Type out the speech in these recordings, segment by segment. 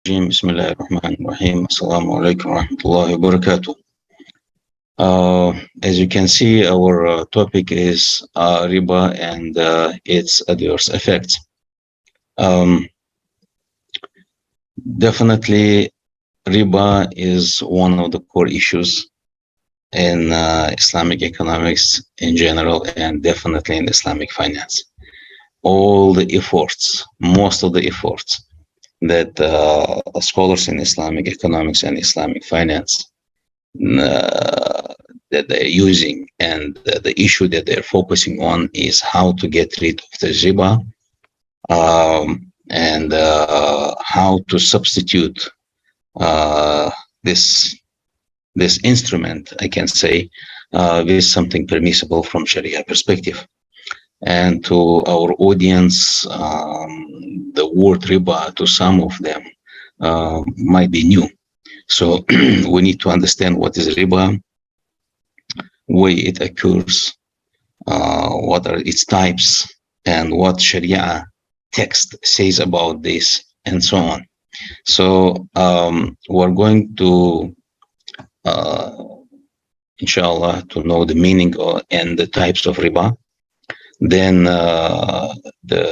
Bismillahirrahmanirrahim. Assalamu alaikum warahmatullahi wabarakatuh. As you can see, our topic is Riba and its adverse effects. Definitely, Riba is one of the core issues in Islamic economics in general, and definitely in Islamic finance. All the efforts, most of the efforts that scholars in Islamic economics and Islamic finance that they're using, and the issue that they're focusing on is how to get rid of the riba, and how to substitute this instrument, I can say, with something permissible from Sharia perspective. And to our audience, the word riba to some of them might be new. So we need to understand what is riba, why it occurs, what are its types, and what Sharia text says about this, and so on. So we're going to, inshallah, to know the meaning and the types of riba. Then the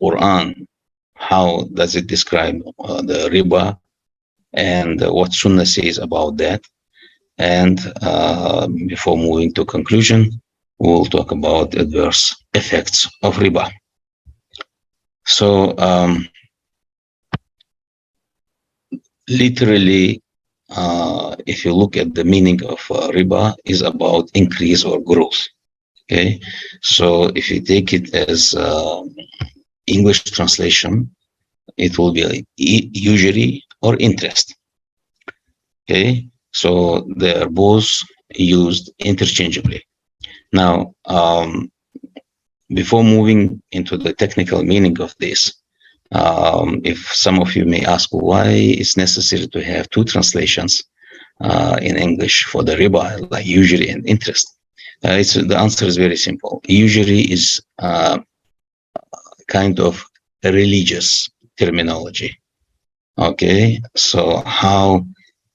Quran, how does it describe the riba, and what Sunnah says about that. And before moving to conclusion, we'll talk about adverse effects of riba. So literally, if you look at the meaning of riba, is about increase or growth. Okay, so if you take it as English translation, it will be like usury or interest. Okay, so they are both used interchangeably. Now, before moving into the technical meaning of this, if some of you may ask why it's necessary to have two translations in English for the riba, like usury and interest. The answer is very simple. Usury is kind of a religious terminology. Okay, so how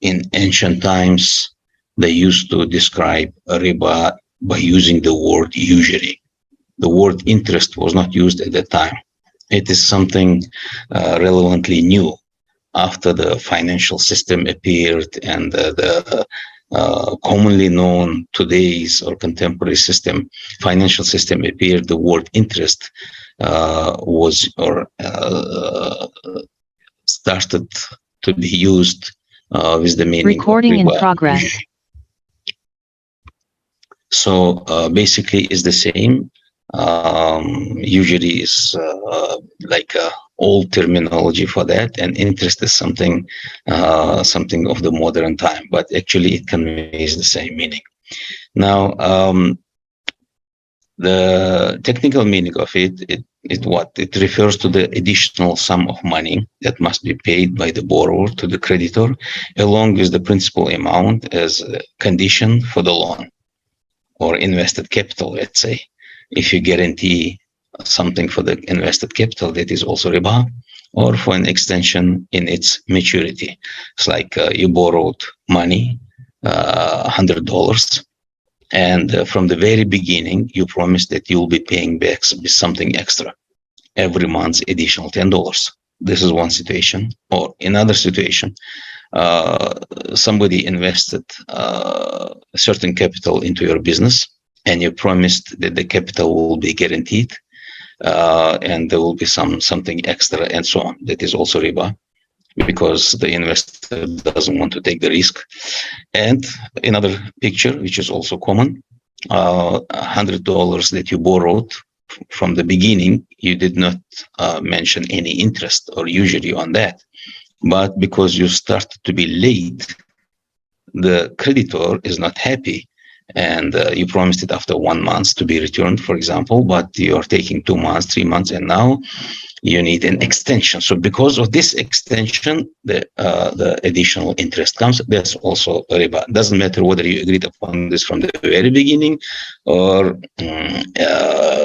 in ancient times they used to describe riba by using the word usury. The word interest was not used at that time. It is something relevantly new after the financial system appeared, and the commonly known today's or contemporary system, financial system appeared. The word interest started to be used with the meaning recording of riba. In progress. So basically it's the same. Usually is like old terminology for that, and interest is something of the modern time, but actually it conveys the same meaning. Now, the technical meaning of it refers to the additional sum of money that must be paid by the borrower to the creditor, along with the principal amount as a condition for the loan or invested capital, let's say. If you guarantee something for the invested capital, that is also riba, or for an extension in its maturity. It's like you borrowed money, $100, and from the very beginning, you promised that you'll be paying back something extra every month, additional $10. This is one situation. Or another situation, somebody invested a certain capital into your business, and you promised that the capital will be guaranteed, and there will be something extra, and so on. That is also riba, because the investor doesn't want to take the risk. And another picture, which is also common, $100 that you borrowed from the beginning, you did not mention any interest or usury on that. But because you started to be late, the creditor is not happy, and you promised it after 1 month to be returned, for example, but you are taking 2 months, 3 months, and now you need an extension. So because of this extension, the additional interest comes. That's also riba. Doesn't matter whether you agreed upon this from the very beginning, or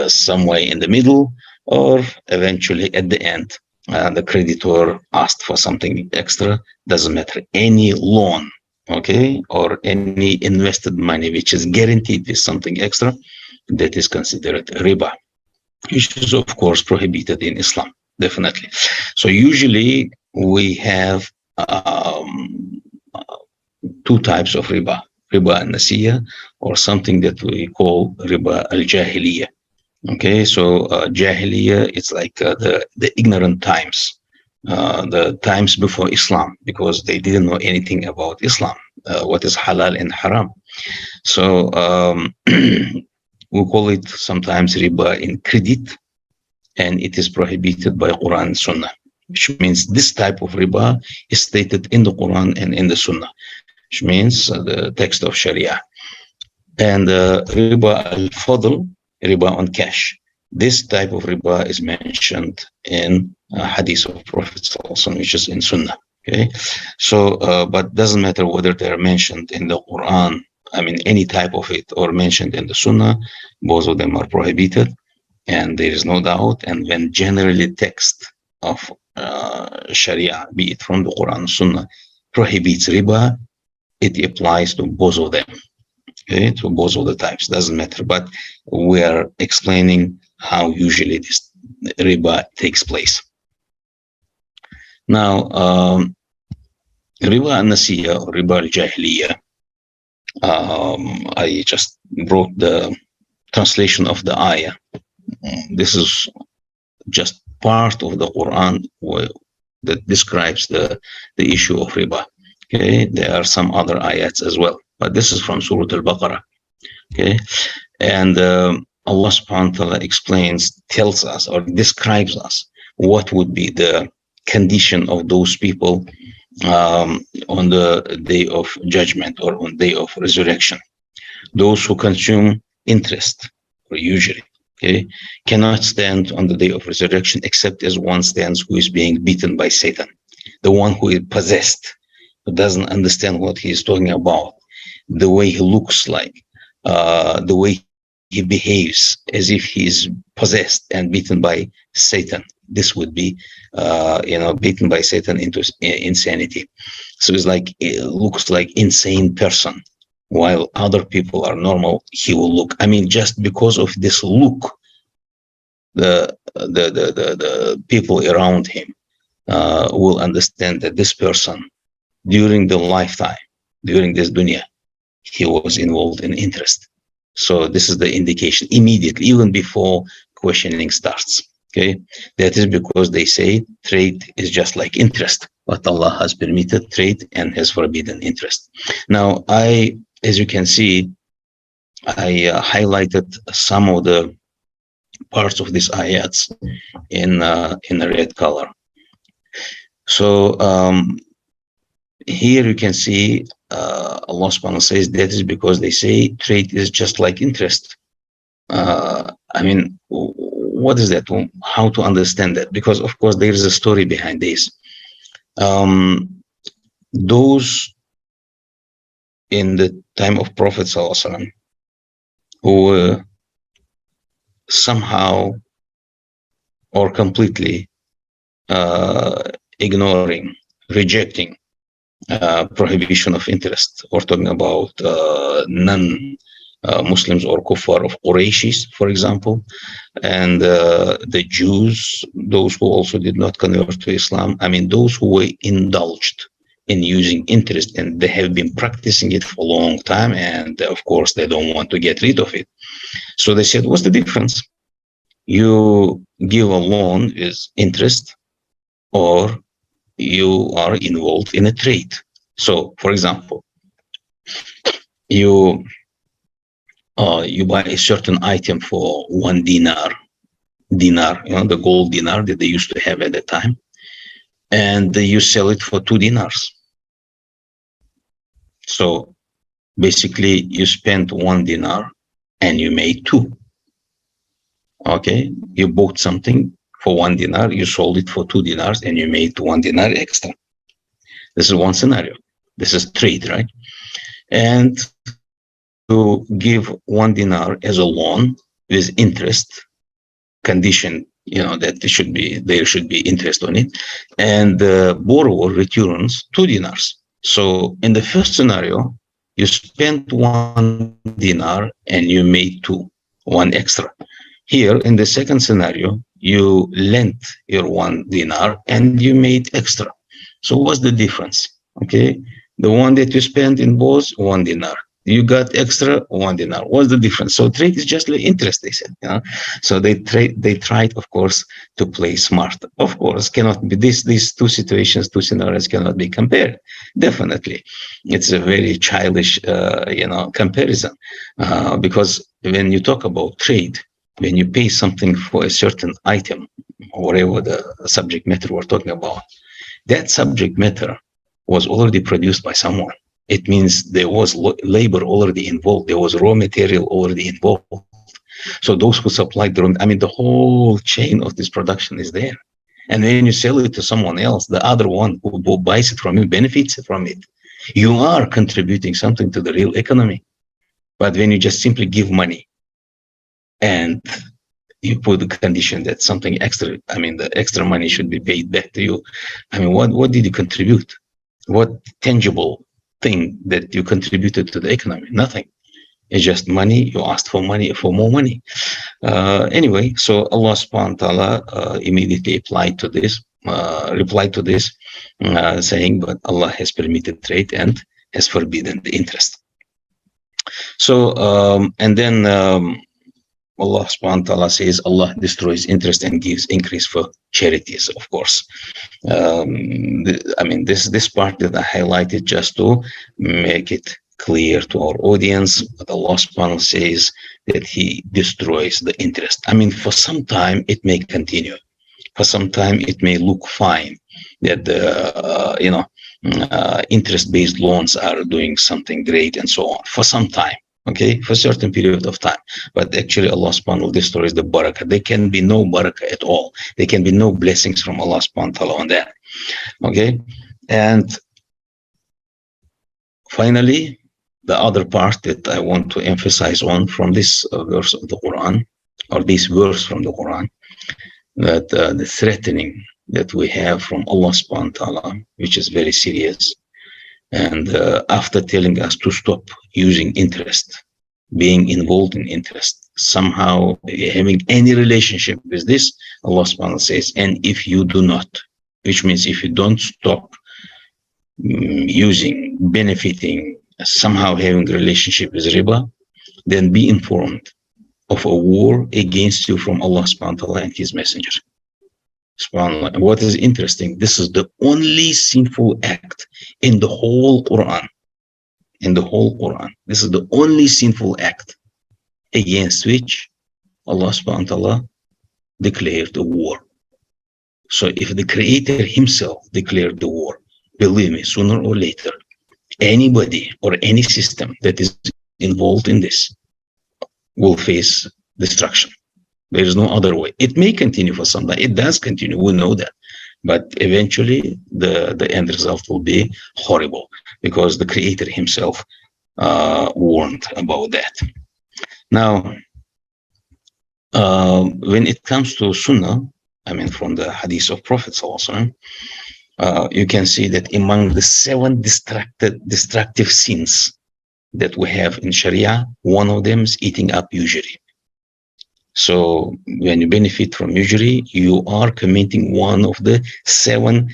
somewhere in the middle, or eventually at the end. the creditor asked for something extra, doesn't matter. Any loan, okay, or any invested money which is guaranteed with something extra, that is considered riba, which is of course prohibited in Islam, definitely. So usually we have two types of riba: riba al-nasiya, or something that we call riba al-jahiliya. Okay, so Jahiliyyah, it's like the ignorant times, the times before Islam, because they didn't know anything about Islam, what is halal and haram. So we call it sometimes riba in credit, and it is prohibited by Quran and Sunnah, which means this type of riba is stated in the Quran and in the Sunnah, which means the text of Sharia. And riba al-fadl, riba on cash. This type of riba is mentioned in hadith of Prophet, which is in Sunnah. Okay, so but doesn't matter whether they are mentioned in the Quran, I mean any type of it, or mentioned in the Sunnah, both of them are prohibited, and there is no doubt. And when generally text of Sharia, be it from the Quran and Sunnah, prohibits riba, it applies to both of them. Okay, to both of the types, doesn't matter. But we are explaining how usually this riba takes place. Now, riba al-nasiya or riba al-jahiliya, I just brought the translation of the ayah. This is just part of the Quran that describes the issue of riba. Okay, there are some other ayats as well, but this is from Surah Al-Baqarah. Okay, and Allah subhanahu wa ta'ala explains, tells us, or describes us what would be the condition of those people on the day of judgment, or on day of resurrection. Those who consume interest, or usury, okay, cannot stand on the day of resurrection except as one stands who is being beaten by Satan, the one who is possessed, who doesn't understand what he is talking about, the way he looks like, the way he behaves as if he is possessed and beaten by Satan. This would be, beaten by Satan into insanity. So it's like, it looks like insane person, while other people are normal. He will look, I mean, just because of this look, the people around him will understand that this person, during the lifetime, during this dunya, he was involved in interest. So this is the indication immediately, even before questioning starts. Okay, that is because they say trade is just like interest, but Allah has permitted trade and has forbidden interest. Now, as you can see, I highlighted some of the parts of these ayats in a red color. So here you can see Allah subhanahu wa ta'ala says that is because they say trade is just like interest. I mean, what is that? How to understand that? Because of course there is a story behind this. Those in the time of Prophet sallallahu alaihi wasallam who were somehow or completely ignoring, rejecting prohibition of interest, or talking about non-Muslims or kuffar of Qurayshis, for example, and the Jews, those who also did not convert to Islam. I mean, those who were indulged in using interest, and they have been practicing it for a long time, and of course they don't want to get rid of it. So they said, what's the difference? You give a loan with interest, or you are involved in a trade. So, for example, you buy a certain item for 1 dinar, the gold dinar that they used to have at the time, and you sell it for 2 dinars. So basically you spent 1 dinar and you made 2. Okay, you bought something for 1 dinar, you sold it for 2 dinars, and you made 1 dinar extra. This is one scenario. This is trade, right? And to give 1 dinar as a loan with interest, condition that there should be interest on it, and the borrower returns 2 dinars. So in the first scenario, you spent 1 dinar and you made one extra. Here in the second scenario, you lent your 1 dinar and you made extra. So what's the difference? Okay, the one that you spent in both, 1 dinar. You got extra 1 dinar. What's the difference? So trade is just like interest, they said. So they tried, of course, to play smart. Of course, cannot be these two situations, two scenarios cannot be compared. Definitely, it's a very childish, comparison, because when you talk about trade, when you pay something for a certain item, or whatever the subject matter we're talking about, that subject matter was already produced by someone. It means there was labor already involved. There was raw material already involved. So those who supplied the whole chain of this production is there. And when you sell it to someone else, the other one who buys it from you benefits from it. You are contributing something to the real economy. But when you just simply give money and you put the condition that something extra, the extra money should be paid back to you. What did you contribute? What tangible thing that you contributed to the economy? Nothing. It's just money. You asked for money, for more money. Anyway, so Allah subhanahu wa ta'ala immediately replied to this, saying, but Allah has permitted trade and has forbidden the interest. So, and then Allah subhanahu wa ta'ala says, Allah destroys interest and gives increase for charities, of course. This part that I highlighted just to make it clear to our audience, but Allah subhanahu wa ta'ala says that He destroys the interest. For some time it may continue. For some time it may look fine that the interest-based loans are doing something great and so on. For some time. Okay, for a certain period of time. But actually Allah subhanahu wa ta'ala destroys the barakah. There can be no barakah at all. There can be no blessings from Allah subhanahu wa ta'ala on that. Okay, and finally, the other part that I want to emphasize on from this verse of the Quran, or this verse from the Quran, that the threatening that we have from Allah subhanahu wa ta'ala, which is very serious. And after telling us to stop using interest, being involved in interest, somehow having any relationship with this, Allah subhanahu wa ta'ala says, and if you do not, which means if you don't stop using, benefiting, somehow having a relationship with riba, then be informed of a war against you from Allah subhanahu wa ta'ala and His Messenger. SubhanAllah. And what is interesting, this is the only sinful act in the whole Quran. In the whole Quran. This is the only sinful act against which Allah subhanahu wa ta'ala declared a war. So if the Creator Himself declared the war, believe me, sooner or later, anybody or any system that is involved in this will face destruction. There is no other way. It may continue for some time. It does continue. We know that. But eventually, the end result will be horrible because the Creator Himself warned about that. Now, when it comes to Sunnah, from the Hadith of Prophet also, you can see that among the 7 destructive sins that we have in Sharia, one of them is eating up usury. So when you benefit from usury, you are committing one of the 7,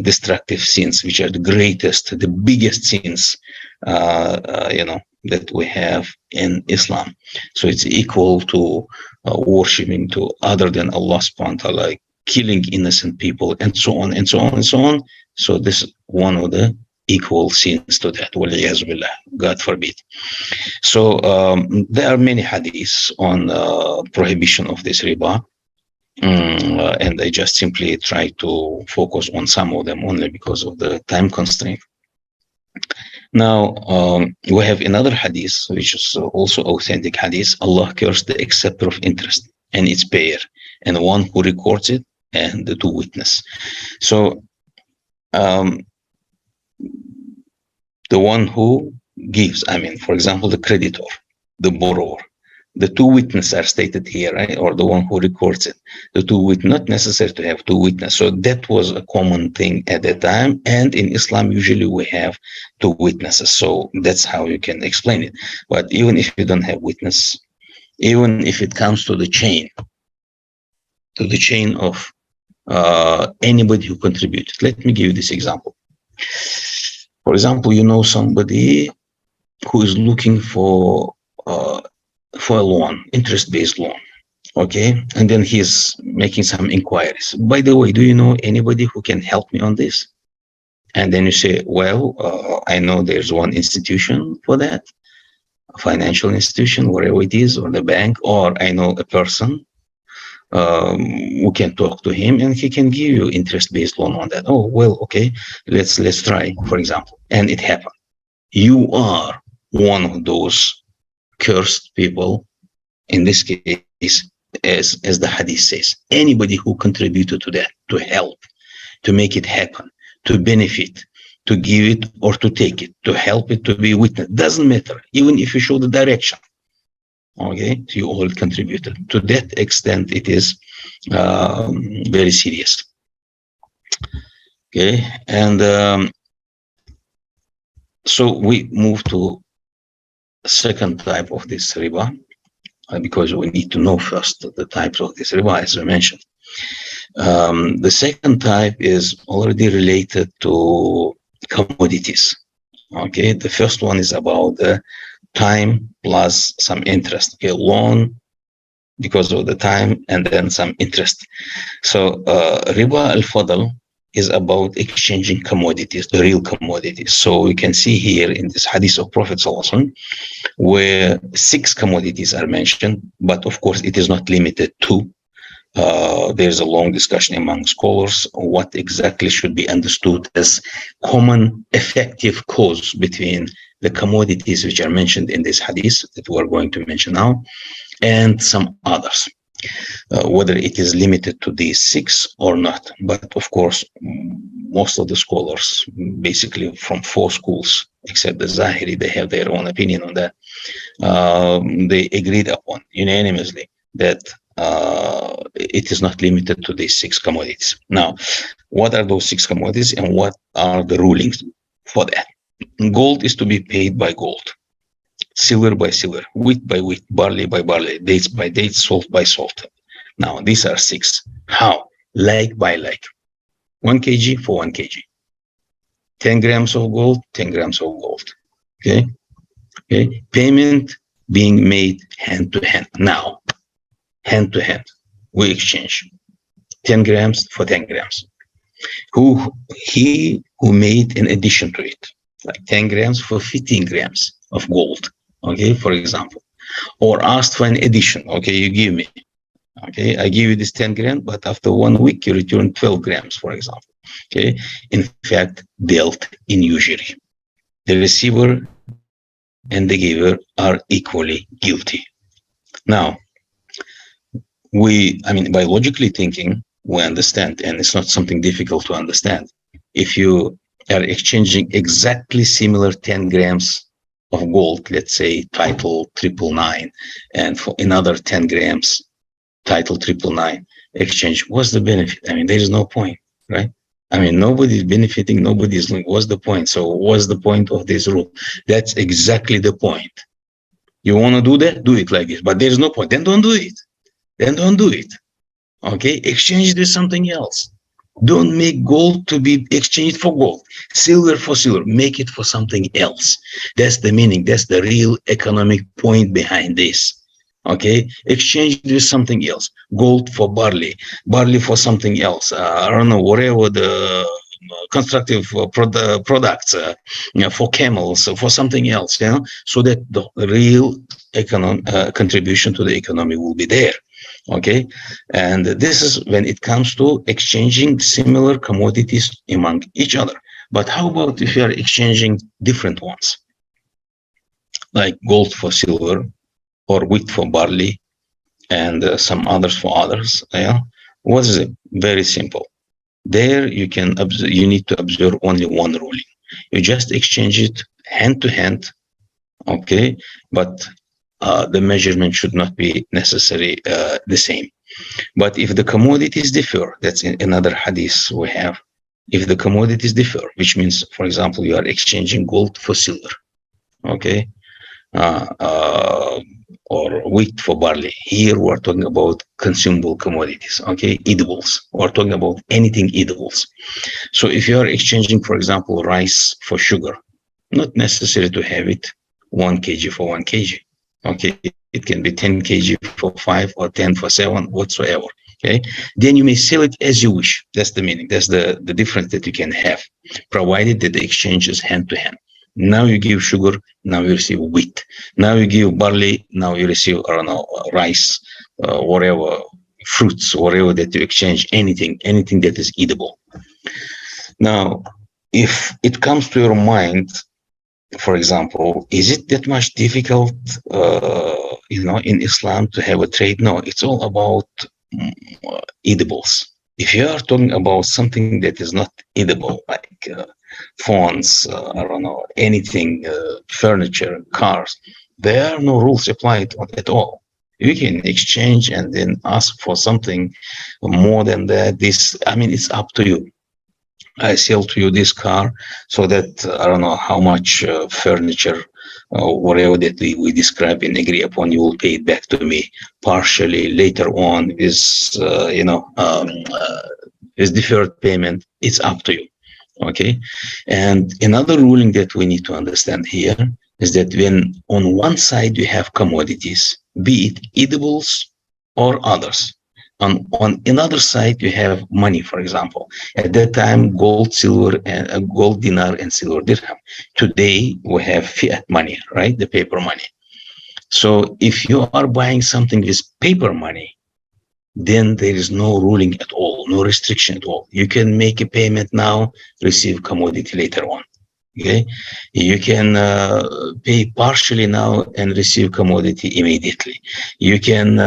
destructive sins, which are the greatest, the biggest sins, that we have in Islam. So it's equal to worshiping to other than Allah subhanahu wa ta'ala, killing innocent people, and so on and so on and so on. So this is one of the equal sins to that. Waliyaz billah, God forbid. So there are many hadiths on prohibition of this riba, and I just simply try to focus on some of them only because of the time constraint. Now we have another hadith which is also authentic hadith. Allah cursed the acceptor of interest and its payer, and one who records it, and the 2 witnesses. So the one who gives, for example, the creditor, the borrower, the two witnesses are stated here, right? Or the one who records it. The two witnesses, not necessary to have two witnesses. So that was a common thing at that time. And in Islam, usually we have two witnesses. So that's how you can explain it. But even if you don't have witness, even if it comes to the chain of anybody who contributed. Let me give you this example. For example, you know somebody who is looking for a loan, interest-based loan, okay? And then he's making some inquiries. By the way, do you know anybody who can help me on this? And then you say, well, I know there's one institution for that, a financial institution, wherever it is, or the bank, or I know a person who can talk to him and he can give you interest-based loan on that. Oh, well, okay, let's try, for example. And it happened. You are one of those cursed people, in this case, as the hadith says. Anybody who contributed to that, to help, to make it happen, to benefit, to give it or to take it, to help it, to be witness, doesn't matter, even if you show the direction. Okay, so you all contributed. To that extent, it is very serious. Okay, and so we move to second type of this riba, because we need to know first the types of this riba, as I mentioned. The second type is already related to commodities. Okay, the first one is about the time plus some interest. Okay, loan because of the time and then some interest. So riba al-fadl is about exchanging commodities, the real commodities. So you can see here in this hadith of Prophet ﷺ, where 6 commodities are mentioned, but of course it is not limited to. There's a long discussion among scholars what exactly should be understood as common effective cause between the commodities which are mentioned in this hadith that we are going to mention now and some others, whether it is limited to these 6 or not. But of course, most of the scholars, basically from 4 schools, except the Zahiri, they have their own opinion on that. They agreed upon unanimously that it is not limited to these 6 commodities. Now, what are those 6 commodities and what are the rulings for that? Gold is to be paid by gold, silver by silver, wheat by wheat, barley by barley, dates by dates, salt by salt. Now, these are 6. How? Like by like. 1 kg for 1 kg. 10 grams of gold, 10 grams of gold. Okay? Okay? Payment being made hand to hand. Now, hand to hand, we exchange 10 grams for 10 grams. He who made in addition to it, like 10 grams for 15 grams of gold, okay, for example, or asked for an addition, okay, you give me, okay, I give you this 10 grams, but after 1 week you return 12 grams, for example, okay, in fact, dealt in usury. The receiver and the giver are equally guilty. Now, by logically thinking, we understand, and it's not something difficult to understand. If you are exchanging exactly similar 10 grams of gold, let's say title 999, and for another 10 grams, title 999, exchange, what's the benefit? There is no point, right? Nobody's benefiting, nobody's like, what's the point? So what's the point of this rule? That's exactly the point. You want to do that? Do it like this, but there's no point. Then don't do it. Okay, exchange it with something else. Don't make gold to be exchanged for gold, silver for silver. Make it for something else. That's the meaning. That's the real economic point behind this. Okay, exchange it with something else. Gold for barley, barley for something else. I don't know, whatever the constructive products for camels, for something else, so that the real contribution to the economy will be there. Okay, and this is when it comes to exchanging similar commodities among each other. But how about if you are exchanging different ones, like gold for silver, or wheat for barley, and some others for others? What is it? Very simple. There you need to observe only one ruling. You just exchange it hand to hand, okay, but the measurement should not be necessarily the same. But if the commodities differ, that's in another hadith we have. If the commodities differ, which means, for example, you are exchanging gold for silver, okay, or wheat for barley. Here we're talking about consumable commodities, okay, edibles. We're talking about anything edibles. So if you are exchanging, for example, rice for sugar, not necessary to have it 1 kg for 1 kg. Okay, it can be 10 kg for 5 or 10 for 7, whatsoever. Okay, then you may sell it as you wish. That's the meaning. That's the difference that you can have, provided that the exchange is hand to hand. Now you give sugar, now you receive wheat. Now you give barley, now you receive, I don't know, rice, whatever, fruits, whatever that you exchange, anything that is edible. Now, if it comes to your mind, for example, is it that much difficult, in Islam to have a trade? No, it's all about edibles. If you are talking about something that is not edible, like phones, I don't know, anything, furniture, cars, there are no rules applied at all. You can exchange and then ask for something more than that. It's up to you. I sell to you this car so that I don't know how much furniture, whatever that we describe and agree upon, you will pay it back to me partially later on is deferred payment. It's up to you. Okay. And another ruling that we need to understand here is that when on one side you have commodities, be it edibles or others, on another side you have money, for example. At that time, gold, silver, and gold dinar and silver dirham. Today we have fiat money, right? The paper money. So if you are buying something with paper money, then there is no ruling at all, no restriction at all. You can make a payment now, receive commodity later on. Okay, you can pay partially now and receive commodity immediately. You can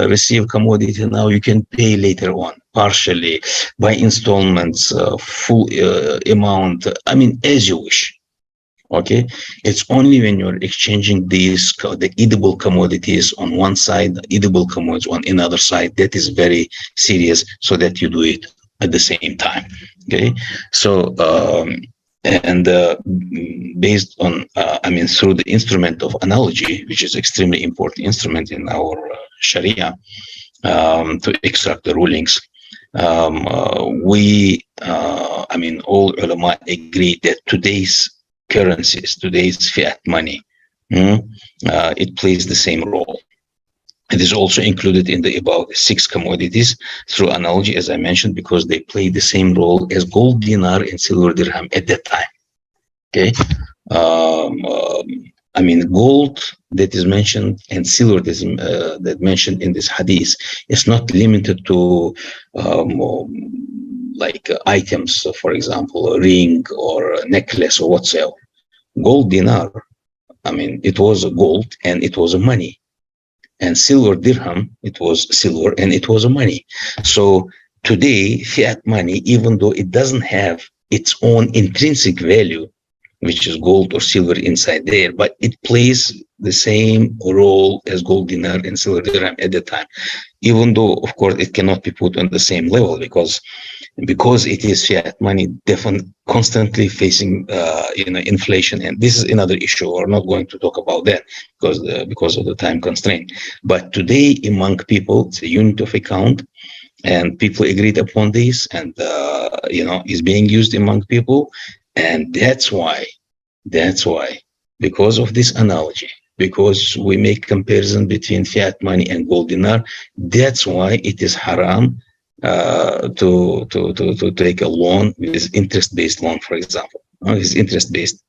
receive commodity now, you can pay later on, partially, by installments, full amount, as you wish. Okay, it's only when you're exchanging these, the edible commodities on one side, edible commodities on another side, that is very serious, so that you do it at the same time. Okay, so and based on through the instrument of analogy, which is extremely important instrument in our Sharia, to extract the rulings, all ulama agree that today's currencies, today's fiat money, it plays the same role. It is also included in the above 6 commodities through analogy, as I mentioned, because they play the same role as gold dinar and silver dirham at that time. Okay, gold that is mentioned and silver that mentioned in this hadith is not limited to items, for example, a ring or a necklace or whatsoever. Gold dinar, it was gold and it was a money. And silver dirham, it was silver and it was a money. So today, fiat money, even though it doesn't have its own intrinsic value, which is gold or silver inside there, but it plays the same role as gold dinar and silver dirham at the time. Even though, of course, it cannot be put on the same level because it is fiat money, definitely constantly facing inflation, and this is another issue. We're not going to talk about that because of the time constraint. But today, among people, it's a unit of account, and people agreed upon this, and is being used among people, and that's why, because of this analogy, because we make comparison between fiat money and gold dinar, that's why it is haram to take a loan with interest-based loan, for example. It's interest-based.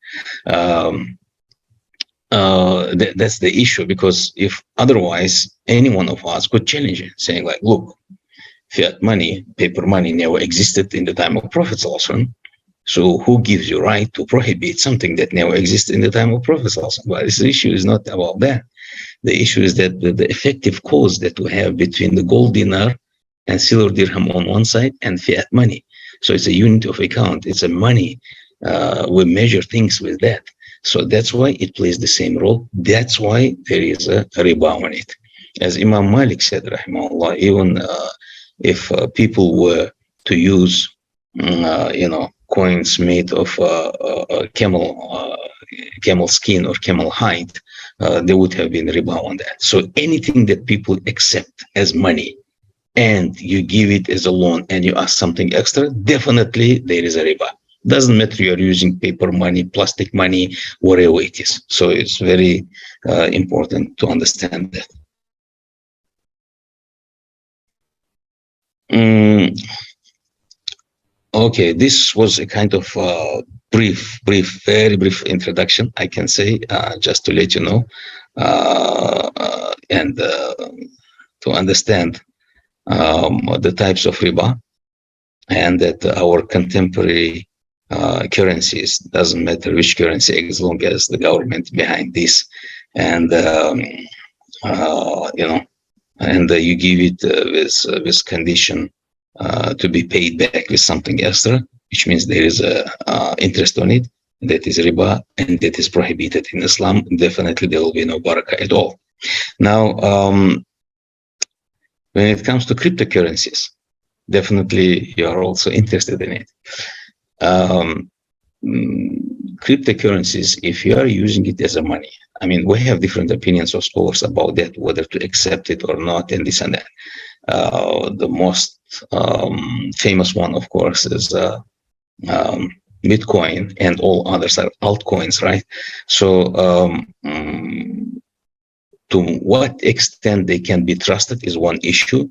That's the issue, because if otherwise, any one of us could challenge it, saying like, look, fiat money, paper money never existed in the time of Prophet ﷺ. So who gives you right to prohibit something that never existed in the time of Prophet ﷺ? But this issue is not about that. The issue is that the effective cause that we have between the gold dinar and silver dirham on one side and fiat money. So it's a unit of account. It's a money. We measure things with that. So that's why it plays the same role. That's why there is a riba on it. As Imam Malik said, rahimahullah, even if people were to use, coins made of camel skin or camel hide, there would have been riba on that. So anything that people accept as money and you give it as a loan and you ask something extra, definitely there is a riba. Doesn't matter you're using paper money, plastic money, whatever it is. So it's very important to understand that. Okay, this was a kind of very brief introduction, I can say, just to let you know, and to understand the types of riba, and that our contemporary currencies, doesn't matter which currency, as long as the government behind this, and and you give it with condition to be paid back with something extra, which means there is a interest on it. That is riba, and that is prohibited in Islam. Definitely, there will be no barakah at all. Now, when it comes to cryptocurrencies, definitely you are also interested in it. Cryptocurrencies, if you are using it as a money, I mean, we have different opinions of scholars about that, whether to accept it or not, and this and that. The most famous one, of course, is Bitcoin, and all others are altcoins, right? So to what extent they can be trusted is one issue,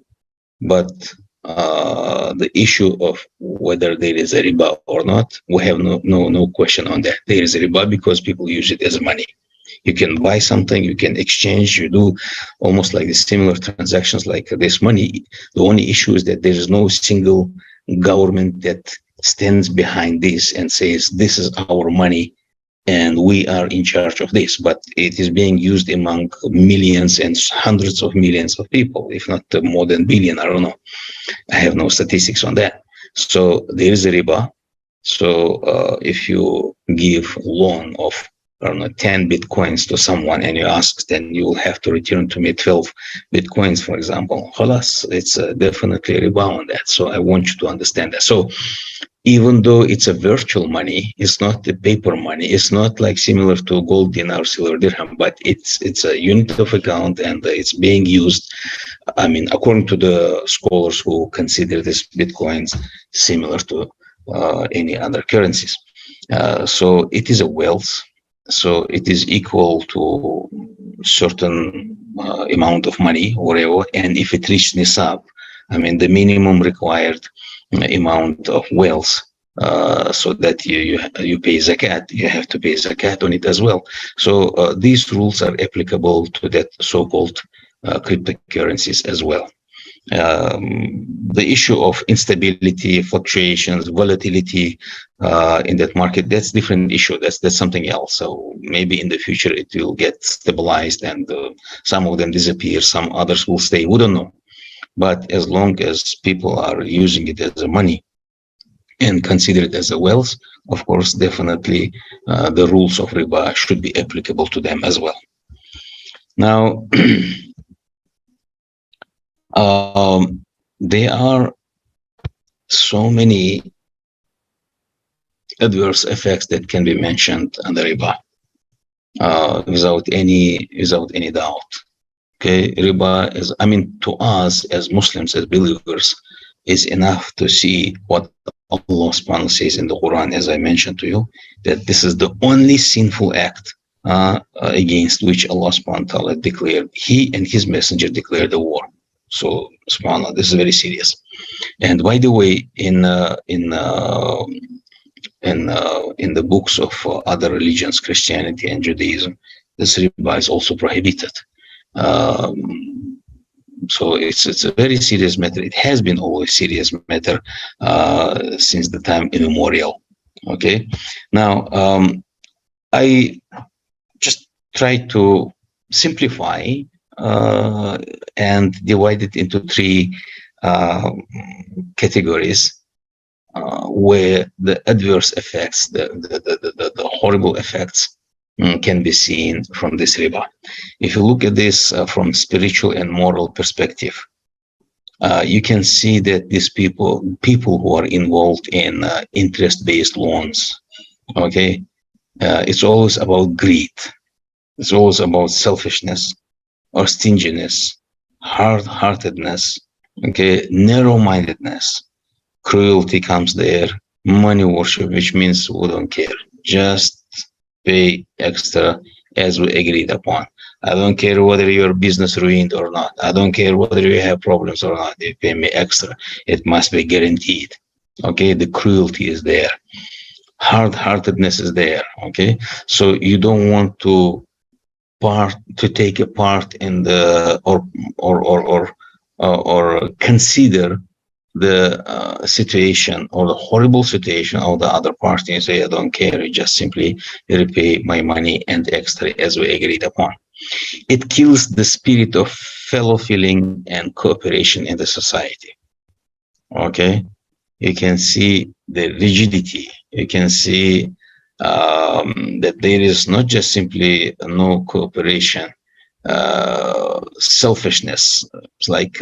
but the issue of whether there is a riba or not, we have no question on that. There is a riba because people use it as money. You can buy something, you can exchange, you do almost like the similar transactions like this money. The only issue is that there is no single government that stands behind this and says, this is our money and we are in charge of this. But it is being used among millions and hundreds of millions of people, if not more than billion, I don't know. I have no statistics on that. So there is a riba. So if you give loan of 10 bitcoins to someone and you ask, then you will have to return to me 12 bitcoins, for example. Khalas, it's definitely a riba on that. So I want you to understand that. So even though it's a virtual money, it's not the paper money. It's not like similar to gold, dinar, silver, dirham, but it's a unit of account, and it's being used. I mean, according to the scholars who consider this bitcoins similar to any other currencies. So it is a wealth. So it is equal to certain amount of money, whatever. And if it reaches nisab, I mean, the minimum required amount of wealth, so that you pay zakat, you have to pay zakat on it as well. So these rules are applicable to that so-called cryptocurrencies as well. The issue of instability, fluctuations, volatility in that market, that's different issue. That's something else. So maybe in the future it will get stabilized, and some of them disappear, some others will stay. We don't know. But as long as people are using it as a money and consider it as a wealth, of course, definitely the rules of riba should be applicable to them as well. Now, there are so many adverse effects that can be mentioned under riba without any doubt. Okay, riba is, I mean, to us as Muslims, as believers, is enough to see what Allah subhanahu wa ta'ala says in the Quran, as I mentioned to you, that this is the only sinful act against which Allah subhanahu wa ta'ala declared, He and His Messenger declared the war. So, subhanAllah, this is very serious. And by the way, in the books of other religions, Christianity and Judaism, this riba is also prohibited. So it's a very serious matter. It has been always serious matter since the time immemorial. Okay, now I just try to simplify and divide it into three categories where the adverse effects, the horrible effects can be seen from this riba. If you look at this from spiritual and moral perspective, you can see that these people who are involved in interest-based loans, okay, it's always about greed. It's always about selfishness or stinginess, hard-heartedness, okay, narrow-mindedness. Cruelty comes there, money worship, which means we don't care. Just pay extra as we agreed upon. I don't care whether your business ruined or not. I don't care whether you have problems or not. You pay me extra. It must be guaranteed. Okay, the cruelty is there. Hard-heartedness is there. Okay, so you don't want to take a part in the or consider the situation or the horrible situation of the other party and say, I don't care, you just simply repay my money and extra as we agreed upon. It kills the spirit of fellow feeling and cooperation in the society. Okay, you can see the rigidity. You can see that there is not just simply no cooperation, selfishness. It's like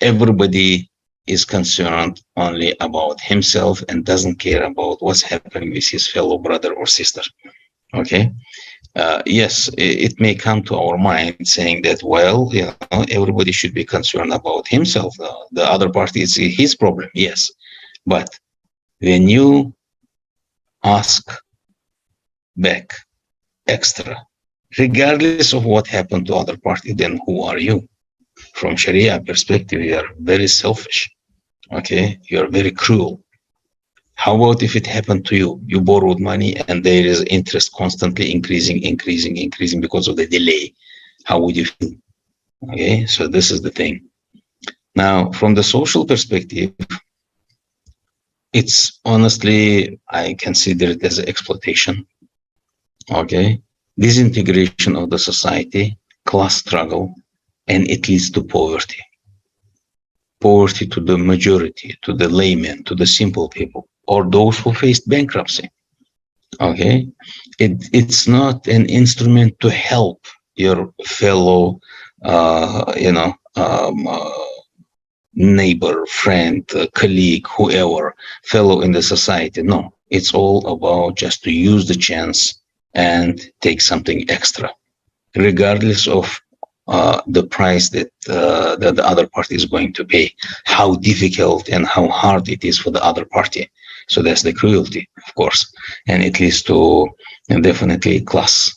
everybody is concerned only about himself and doesn't care about what's happening with his fellow brother or sister. Okay. Yes, it may come to our mind saying that, well, you know, everybody should be concerned about himself. The other party is his problem. Yes. But when you ask back extra, regardless of what happened to other party, then who are you? From Sharia perspective, you are very selfish. Okay, you are very cruel. How about if it happened to you? You borrowed money and there is interest constantly increasing because of the delay. How would you feel? Okay, so this is the thing. Now, from the social perspective, it's honestly, I consider it as exploitation. Okay, disintegration of the society, class struggle, and it leads to poverty. Poverty to the majority, to the laymen, to the simple people, or those who faced bankruptcy. Okay, it's not an instrument to help your fellow, neighbor, friend, colleague, whoever, fellow in the society. No, it's all about just to use the chance and take something extra, regardless of the price that the other party is going to pay, how difficult and how hard it is for the other party. So that's the cruelty, of course, and it leads to definitely class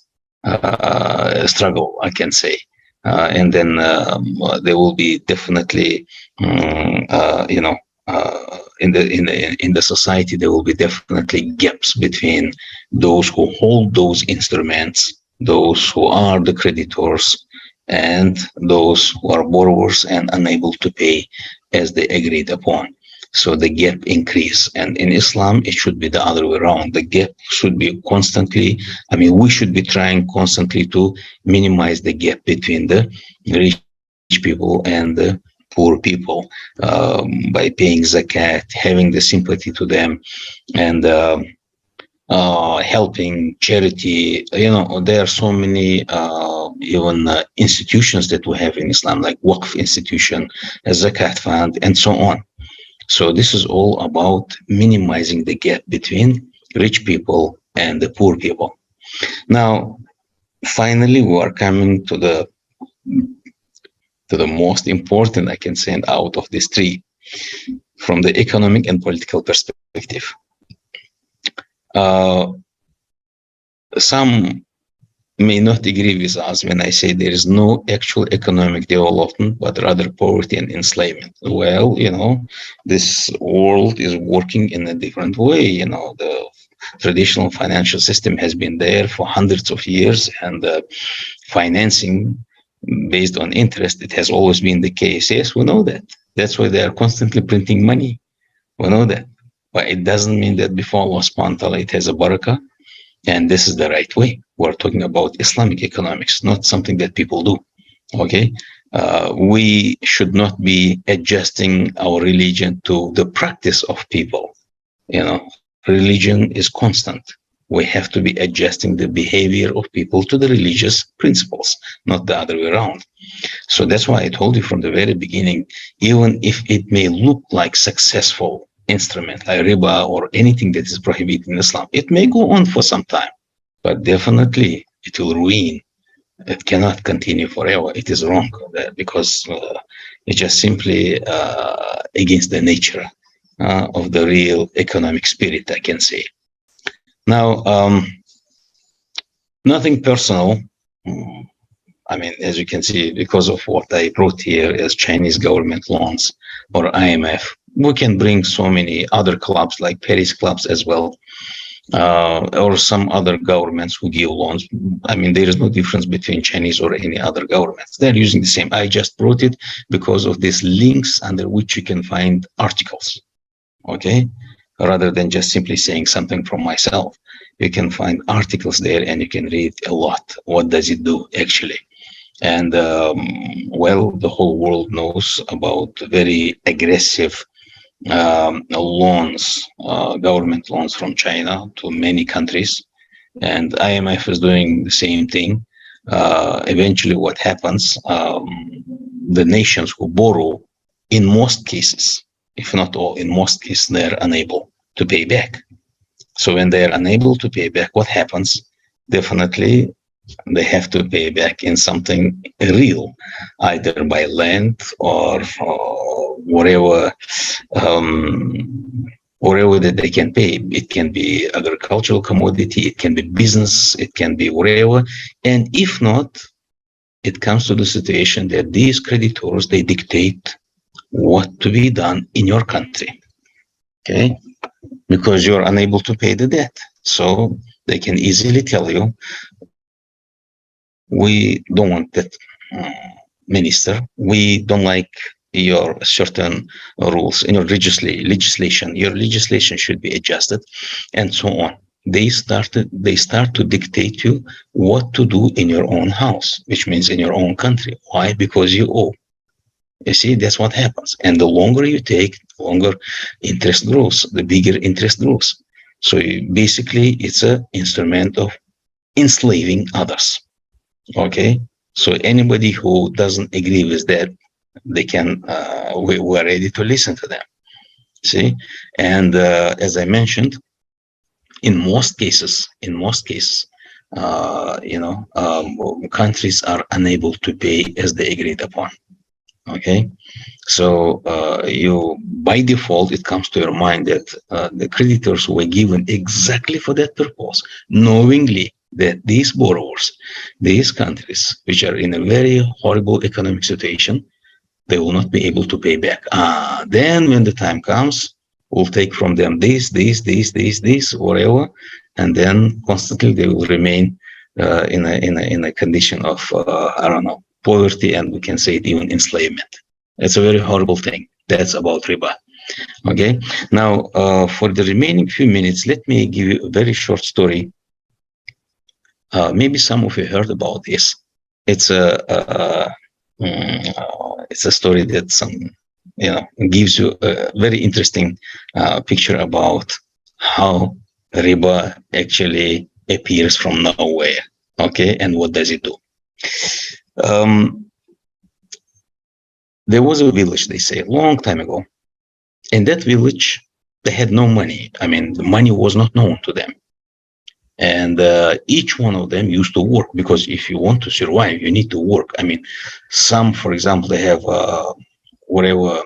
struggle, I can say, and then there will be definitely, in the society, there will be definitely gaps between those who hold those instruments, those who are the creditors, and those who are borrowers and unable to pay as they agreed upon. So the gap increase. And in Islam, it should be the other way around. The gap should be constantly, we should be trying constantly to minimize the gap between the rich people and the poor people by paying zakat, having the sympathy to them, and helping, charity. There are so many even institutions that we have in Islam, like Waqf institution, a zakat fund, and so on. So this is all about minimizing the gap between rich people and the poor people. Now, finally, we are coming to the most important, I can say, out of these three, from the economic and political perspective. Some may not agree with us when I say there is no actual economic development, but rather poverty and enslavement. Well, this world is working in a different way. The traditional financial system has been there for hundreds of years, and financing based on interest, it has always been the case. Yes, we know that. That's why they are constantly printing money. We know that. But it doesn't mean that before Allah subhanahu wa ta'ala, it has a barakah. And this is the right way. We're talking about Islamic economics, not something that people do. Okay, we should not be adjusting our religion to the practice of people. Religion is constant. We have to be adjusting the behavior of people to the religious principles, not the other way around. So that's why I told you from the very beginning, even if it may look like successful instrument like riba or anything that is prohibited in Islam, it may go on for some time, but definitely it will ruin. It cannot continue forever. It is wrong because it's just simply against the nature of the real economic spirit, I can say. Now, nothing personal. I mean, as you can see, because of what I brought here as Chinese government loans or IMF, we can bring so many other clubs like Paris clubs as well, or some other governments who give loans. I mean, there is no difference between Chinese or any other governments. They're using the same. I just brought it because of these links under which you can find articles, okay? Rather than just simply saying something from myself. You can find articles there and you can read a lot. What does it do actually? And well, the whole world knows about very aggressive loans, government loans from China to many countries. And IMF is doing the same thing. Eventually what happens, the nations who borrow, in most cases, if not all, in most cases, they're unable to pay back. So when they are unable to pay back, what happens? Definitely, they have to pay back in something real, either by land or whatever, whatever that they can pay. It can be agricultural commodity, it can be business, it can be whatever. And if not, it comes to the situation that these creditors, they dictate what to be done in your country, okay? Because you're unable to pay the debt. So they can easily tell you, we don't want that minister. We don't like your certain rules in your legislation. Your legislation should be adjusted, and so on. They start to dictate you what to do in your own house, which means in your own country. Why? Because you owe. You see, that's what happens. And the longer you take, the longer interest grows, the bigger interest grows. So basically, it's an instrument of enslaving others. Okay, so anybody who doesn't agree with that, they can. We're ready to listen to them. See, and as I mentioned, in most cases, countries are unable to pay as they agreed upon. Okay, so you by default it comes to your mind that the creditors were given exactly for that purpose, knowingly that these borrowers, these countries, which are in a very horrible economic situation, they will not be able to pay back. Then when the time comes, we'll take from them this, whatever, and then constantly they will remain in a condition of I don't know, poverty, and we can say it even enslavement. It's a very horrible thing. That's about riba. Okay. Now, for the remaining few minutes, let me give you a very short story. Maybe some of you heard about this. It's a story that gives you a very interesting picture about how riba actually appears from nowhere. Okay, and what does it do? There was a village, they say, a long time ago. In that village, they had no money. I mean, the money was not known to them. And each one of them used to work, because if you want to survive, you need to work. I mean, some, for example, they have whatever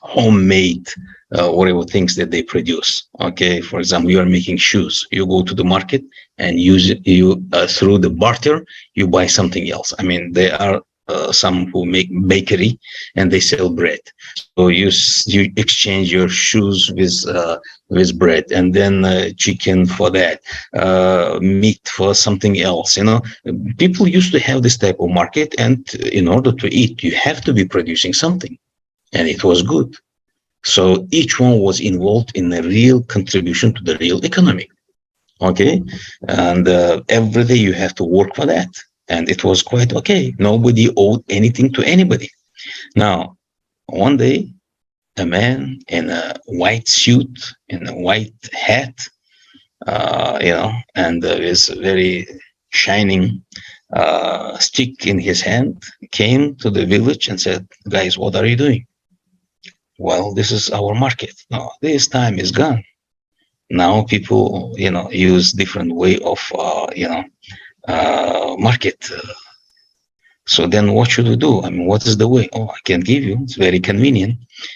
homemade whatever things that they produce. Okay, for example, you are making shoes. You go to the market and through the barter, you buy something else. I mean, there are some who make bakery and they sell bread. So you exchange your shoes with bread, and then chicken for that, meat for something else. People used to have this type of market, and in order to eat, you have to be producing something, and it was good. So each one was involved in a real contribution to the real economy. Okay, and every day you have to work for that. And it was quite okay. Nobody owed anything to anybody. Now, one day, a man in a white suit, in a white hat, and with very shining stick in his hand, came to the village and said, "Guys, what are you doing?" "Well, this is our market." "No, this time is gone. Now people, use different way of, market. So then what should we do? I mean, what is the way?" "Oh, I can give you. It's very convenient."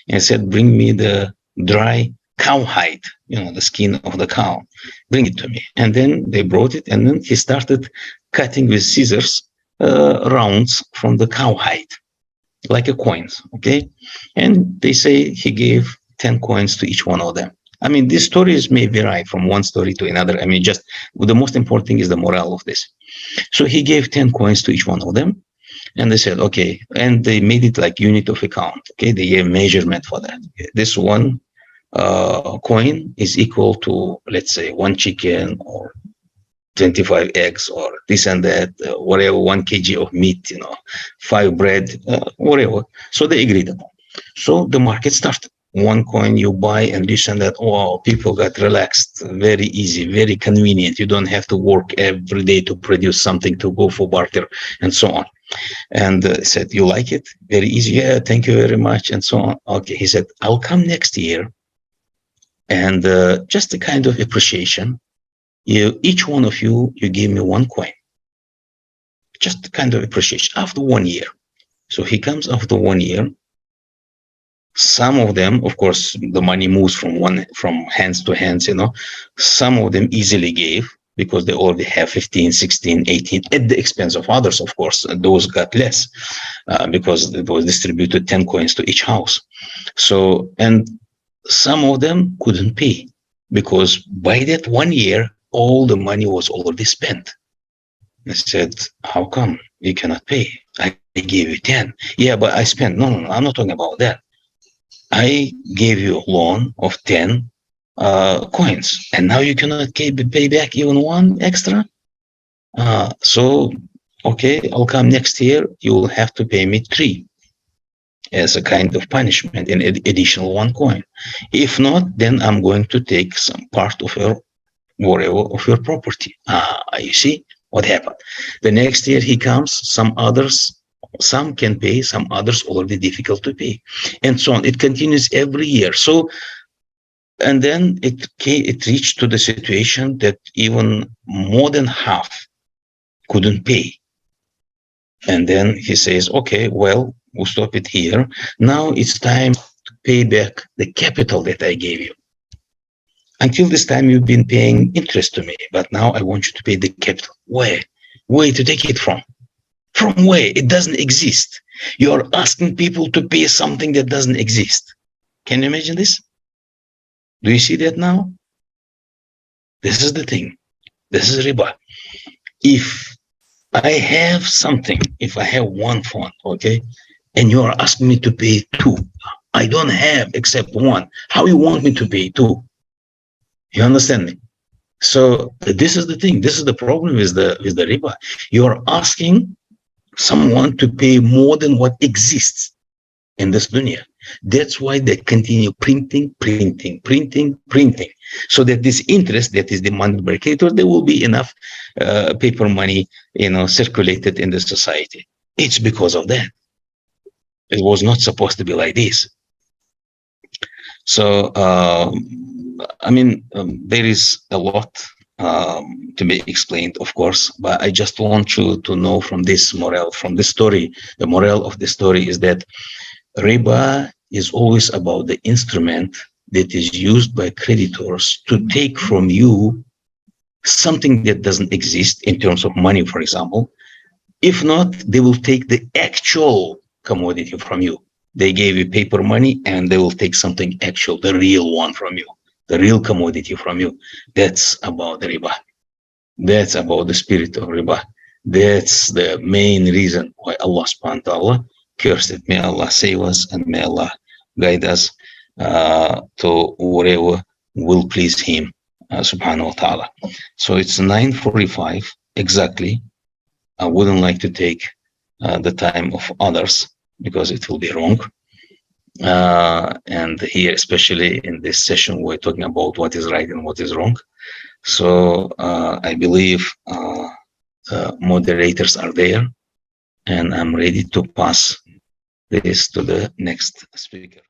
And I said, "Bring me the dry cowhide, the skin of the cow. Bring it to me." And then they brought it, and then he started cutting with scissors rounds from the cowhide, like a coins, okay? And they say he gave 10 coins to each one of them. I mean, these stories may vary from one story to another. I mean, just the most important thing is the morale of this. So he gave 10 coins to each one of them. And they said, okay. And they made it like unit of account. Okay. They gave measurement for that. Okay. This one coin is equal to, let's say, one chicken or 25 eggs or this and that, whatever, 1 kg of meat, 5 bread, whatever. So they agreed upon. So the market started. One coin you buy and this and that. Wow, people got relaxed, very easy, very convenient. You don't have to work every day to produce something to go for barter and so on. And said, "You like it? Very easy." "Yeah, thank you very much," and so on. Okay, he said, "I'll come next year and just a kind of appreciation. Each one of you give me 1 coin. Just a kind of appreciation after 1 year." So he comes after 1 year. Some of them, of course, the money moves from hands to hands, Some of them easily gave because they already have 15, 16, 18, at the expense of others, of course. Those got less because it was distributed 10 coins to each house. So, and some of them couldn't pay because by that 1 year, all the money was already spent. I said, "How come you cannot pay? I gave you 10. "Yeah, but I spent." No, I'm not talking about that. I gave you a loan of 10 coins, and now you cannot pay back even 1 extra. So, okay, I'll come next year. You will have to pay me 3 as a kind of punishment, an additional 1 coin. If not, then I'm going to take some part of your whatever of your property. You see what happened? The next year he comes, some can pay, some others already difficult to pay, and so on. It continues every year. So, and then it reached to the situation that even more than half couldn't pay. And then he says, "Okay, well, we'll stop it here. Now it's time to pay back the capital that I gave you. Until this time, you've been paying interest to me, but now I want you to pay the capital." Where? Where to take it from? From where? It doesn't exist. You're asking people to pay something that doesn't exist. Can you imagine this? Do you see that now? This is the thing. This is riba. If I have something, if I have 1 phone, okay, and you are asking me to pay 2, I don't have except 1. How you want me to pay 2? You understand me? So this is the thing. This is the problem with the riba. You're asking someone to pay more than what exists in this dunya. That's why they continue printing, so that this interest that is demanded by creditors, there will be enough paper money, circulated in the society. It's because of that. It was not supposed to be like this. So, there is a lot to be explained, of course, but I just want you to know from this story, the moral of the story is that riba is always about the instrument that is used by creditors to take from you something that doesn't exist in terms of money, for example. If not, they will take the actual commodity from you. They gave you paper money and they will take something actual, the real one from you, the real commodity from you. That's about the riba. That's about the spirit of riba. That's the main reason why Allah subhanahu wa ta'ala cursed it. May Allah save us and may Allah guide us to whatever will please Him, subhanahu wa ta'ala. So it's 9:45 exactly. I wouldn't like to take the time of others because it will be wrong. And here, especially in this session, we're talking about what is right and what is wrong. So I believe moderators are there, and I'm ready to pass this to the next speaker.